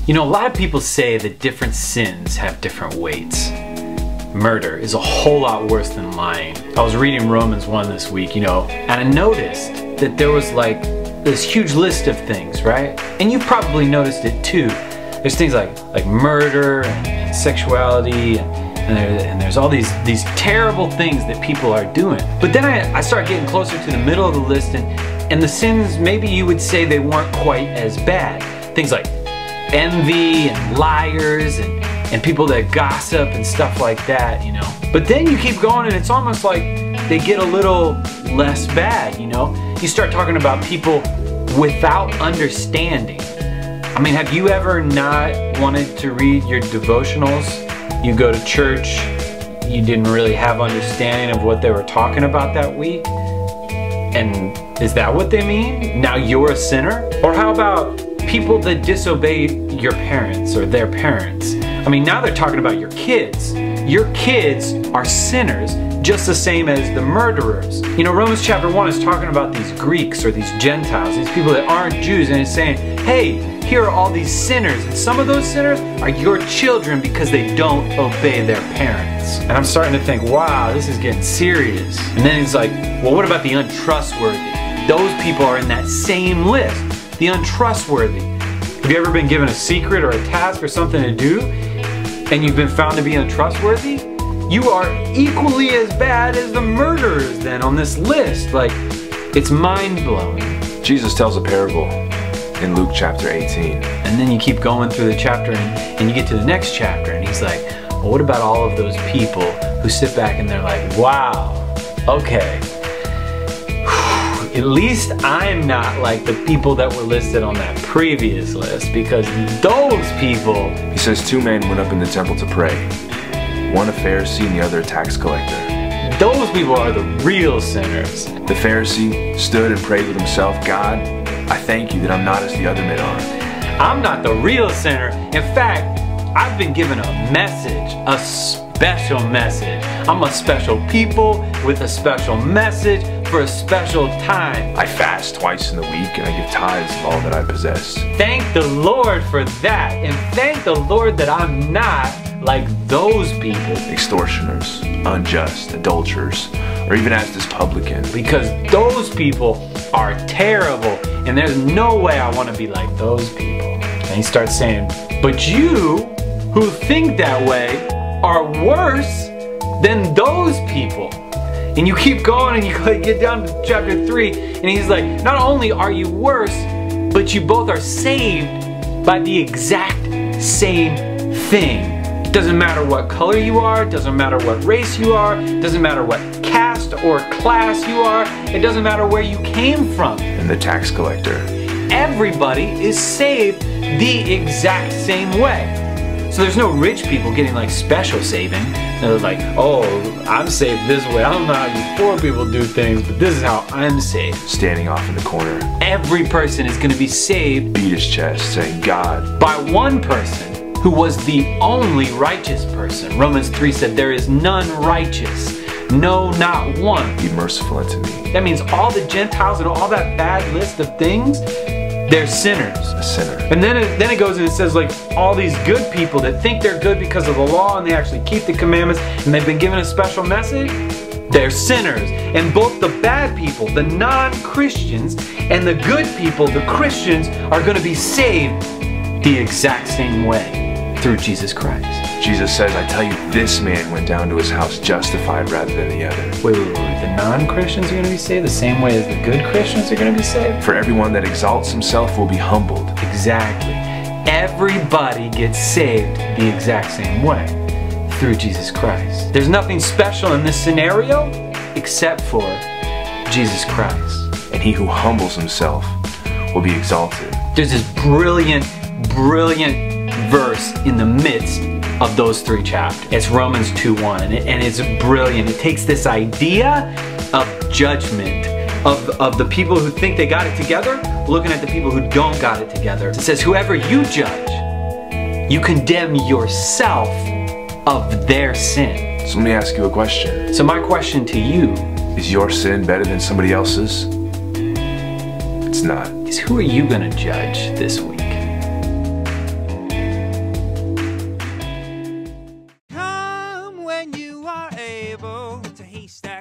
You know, a lot of people say that different sins have different weights. Murder is a whole lot worse than lying. I was reading Romans 1 this week, you know, and I noticed that there was like this huge list of things, right? And you probably noticed it too. There's things like murder and sexuality and there's all these terrible things that people are doing. But then I start getting closer to the middle of the list, and the sins, maybe you would say they weren't quite as bad. Things like envy and liars and people that gossip and stuff like that, you know. But then you keep going and it's almost like they get a little less bad, you know. You start talking about people without understanding. I mean, have you ever not wanted to read your devotionals? You go to church, you didn't really have understanding of what they were talking about that week? And is that what they mean? Now you're a sinner? Or how about people that disobey your parents or their parents? I mean, now they're talking about your kids. Your kids are sinners just the same as the murderers. You know, Romans chapter 1 is talking about these Greeks or these Gentiles, these people that aren't Jews, and it's saying, hey, here are all these sinners, and some of those sinners are your children because they don't obey their parents. And I'm starting to think, wow, this is getting serious. And then it's like, well, what about the untrustworthy? Those people are in that same list, the untrustworthy. Have you ever been given a secret or a task or something to do, and you've been found to be untrustworthy? You are equally as bad as the murderers then on this list. Like, it's mind-blowing. Jesus tells a parable in Luke chapter 18. And then you keep going through the chapter and you get to the next chapter and he's like, well, what about all of those people who sit back and they're like, wow, okay. At least I'm not like the people that were listed on that previous list, because those people... He says 2 men went up in the temple to pray. One a Pharisee and the other a tax collector. Those people are the real sinners. The Pharisee stood and prayed with himself, God, I thank you that I'm not as the other men are. I'm not the real sinner. In fact, I've been given a message, a special message. I'm a special people with a special message for a special time. I fast twice in the week and I give tithes of all that I possess. Thank the Lord for that, and thank the Lord that I'm not like those people. Extortioners, unjust, adulterers, or even as this publican. Because those people are terrible, and there's no way I want to be like those people. And he starts saying, but you who think that way are worse than those people. And you keep going and you get down to chapter 3 and he's like, not only are you worse, but you both are saved by the exact same thing. It doesn't matter what color you are, it doesn't matter what race you are, it doesn't matter what caste or class you are, it doesn't matter where you came from. And the tax collector. Everybody is saved the exact same way. So there's no rich people getting like special saving. They're like, oh, I'm saved this way. I don't know how you poor people do things, but this is how I'm saved. Standing off in the corner. Every person is going to be saved. Beat his chest, saying, God. By one person who was the only righteous person. Romans 3 said, there is none righteous. No, not one. Be merciful unto me. That means all the Gentiles and all that bad list of things, they're sinners. A sinner. And then it goes and it says like all these good people that think they're good because of the law and they actually keep the commandments and they've been given a special message, they're sinners. And both the bad people, the non-Christians, and the good people, the Christians, are going to be saved the exact same way through Jesus Christ. Jesus says, I tell you, this man went down to his house justified rather than the other. Wait. The non-Christians are going to be saved the same way as the good Christians are going to be saved? For everyone that exalts himself will be humbled. Exactly. Everybody gets saved the exact same way through Jesus Christ. There's nothing special in this scenario except for Jesus Christ. And he who humbles himself will be exalted. There's this brilliant verse in the midst of those 3 chapters. It's Romans 2:1, and it's brilliant. It takes this idea of judgment, of the people who think they got it together, looking at the people who don't got it together. It says, whoever you judge, you condemn yourself of their sin. So let me ask you a question. So my question to you is your sin better than somebody else's? It's not. Is who are you going to judge this week? Haystack.